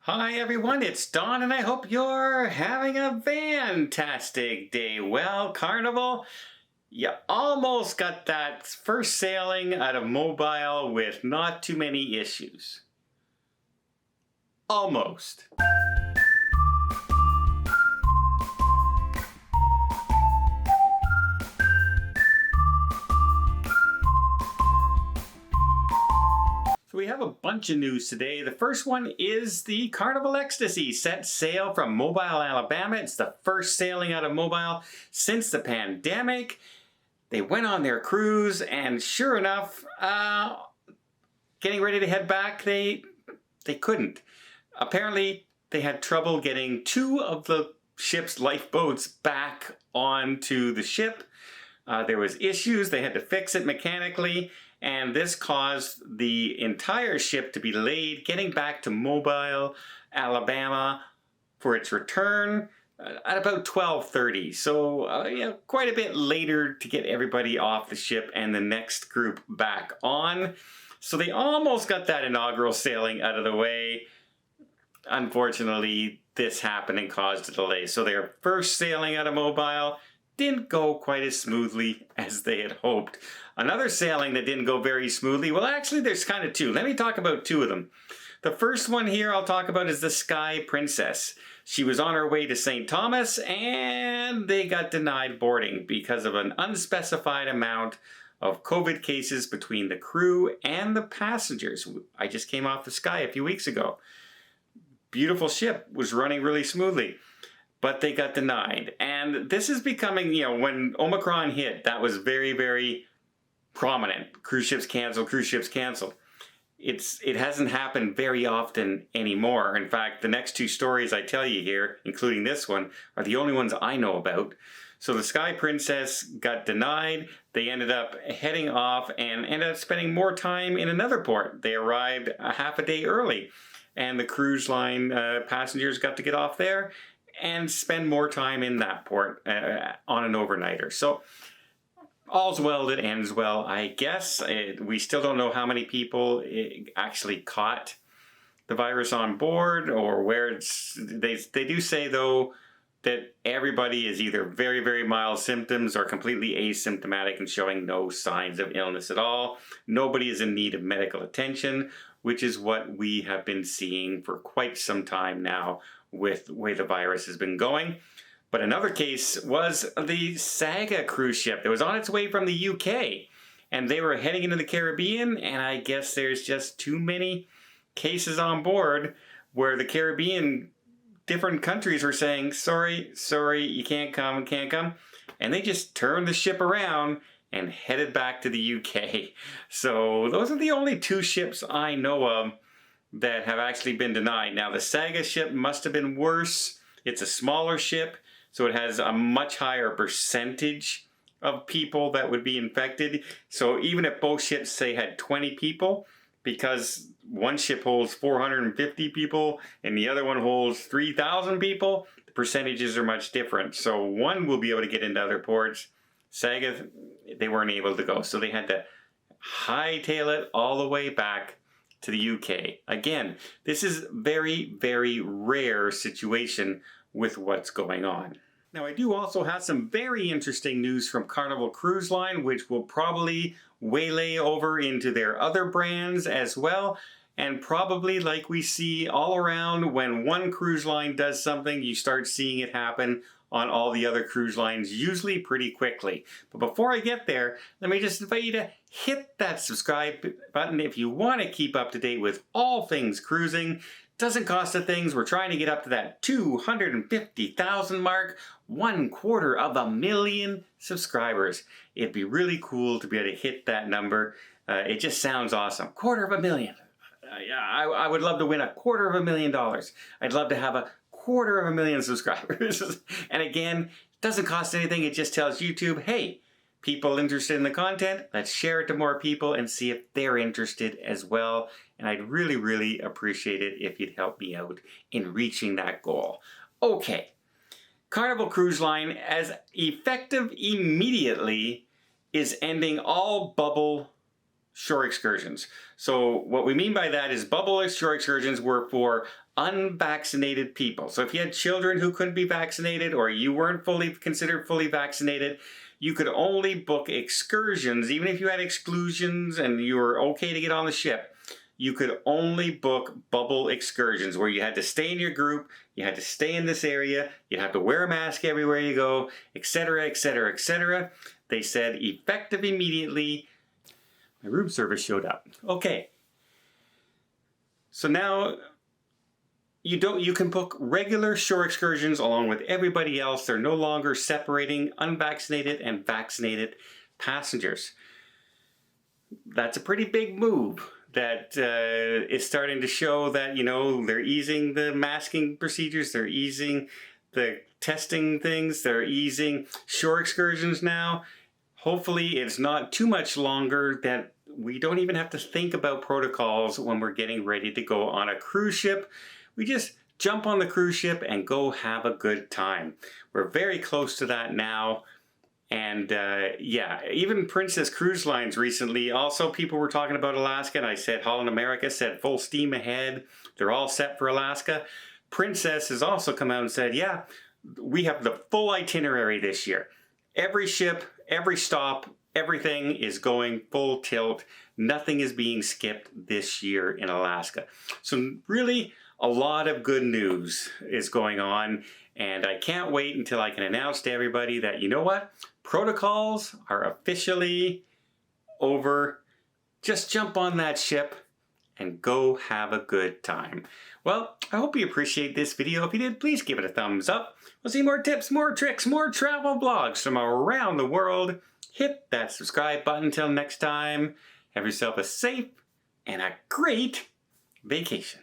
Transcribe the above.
Hi everyone, it's Don and I hope you're having a fantastic day. Well, Carnival, you almost got that first sailing out of Mobile with not too many issues. Almost. So we have a bunch of news today. The first one is the Carnival Ecstasy set sail from Mobile, Alabama. It's the first sailing out of Mobile since the pandemic. They went on their cruise and sure enough, getting ready to head back, they couldn't. Apparently, they had trouble getting two of the ship's lifeboats back onto the ship. There was issues, they had to fix it mechanically. And this caused the entire ship to be delayed, getting back to Mobile, Alabama for its return at about 12:30. So quite a bit later to get everybody off the ship and the next group back on. So they almost got that inaugural sailing out of the way. Unfortunately, this happened and caused a delay. So their first sailing out of Mobile didn't go quite as smoothly as they had hoped. Another sailing that didn't go very smoothly, well actually there's kind of two. Let me talk about two of them. The first one here I'll talk about is the Sky Princess. She was on her way to St. Thomas and they got denied boarding because of an unspecified amount of COVID cases between the crew and the passengers. I just came off the Sky a few weeks ago. Beautiful ship, was running really smoothly. But they got denied. And this is becoming, when Omicron hit, that was very, very prominent. Cruise ships cancel, cruise ships cancel. It hasn't happened very often anymore. In fact, the next two stories I tell you here, including this one, are the only ones I know about. So the Sky Princess got denied. They ended up heading off and ended up spending more time in another port. They arrived a half a day early. And the cruise line passengers got to get off there and spend more time in that port on an overnighter. So all's well that ends well, I guess. We still don't know how many people actually caught the virus on board or where it's... They do say, though, that everybody is either very, very mild symptoms or completely asymptomatic and showing no signs of illness at all. Nobody is in need of medical attention, which is what we have been seeing for quite some time now with the way the virus has been going. But another case was the Saga cruise ship that was on its way from the UK. And they were heading into the Caribbean, and I guess there's just too many cases on board where the Caribbean, different countries were saying, sorry, you can't come. And they just turned the ship around and headed back to the UK. So those are the only two ships I know of that have actually been denied. Now the Saga ship must have been worse. It's a smaller ship, so it has a much higher percentage of people that would be infected. So even if both ships, say, had 20 people, because one ship holds 450 people and the other one holds 3,000 people, the percentages are much different. So one will be able to get into other ports. Saga, they weren't able to go, so they had to hightail it all the way back to the UK. Again, this is very, very rare situation with what's going on. Now, I do also have some very interesting news from Carnival Cruise Line, which will probably waylay over into their other brands as well. And probably, like we see all around, when one cruise line does something, you start seeing it happen on all the other cruise lines, usually pretty quickly. But before I get there, let me just invite you to hit that subscribe button if you want to keep up to date with all things cruising. Doesn't cost a thing. We're trying to get up to that 250,000 mark, 250,000 subscribers. It'd be really cool to be able to hit that number. It just sounds awesome. 250,000. I would love to win $250,000. I'd love to have 250,000 subscribers. And again, it doesn't cost anything. It just tells YouTube, hey, people interested in the content, let's share it to more people and see if they're interested as well. And I'd really, really appreciate it if you'd help me out in reaching that goal. Okay, Carnival Cruise Line, as effective immediately, is ending all bubble shore excursions. So what we mean by that is bubble shore excursions were for unvaccinated people. So if you had children who couldn't be vaccinated or you weren't considered fully vaccinated, you could only book excursions. Even if you had exclusions and you were okay to get on the ship, you could only book bubble excursions where you had to stay in your group, you had to stay in this area, you'd have to wear a mask everywhere you go, etc., etc., etc. They said effective immediately. My room service showed up. Okay. So now you can book regular shore excursions along with everybody else. They're no longer separating unvaccinated and vaccinated passengers. That's a pretty big move that is starting to show that, you know, they're easing the masking procedures, they're easing the testing things, they're easing shore excursions now. Hopefully it's not too much longer that we don't even have to think about protocols when we're getting ready to go on a cruise ship. We just jump on the cruise ship and go have a good time. We're very close to that now. And yeah, even Princess Cruise Lines recently, also people were talking about Alaska, and I said Holland America said full steam ahead. They're all set for Alaska. Princess has also come out and said, yeah, we have the full itinerary this year. Every ship, every stop, everything is going full tilt. Nothing is being skipped this year in Alaska. So really, a lot of good news is going on, and I can't wait until I can announce to everybody that, you know what? Protocols are officially over. Just jump on that ship and go have a good time. Well, I hope you appreciate this video. If you did, please give it a thumbs up. We'll see more tips, more tricks, more travel vlogs from around the world. Hit that subscribe button. Until next time, have yourself a safe and a great vacation.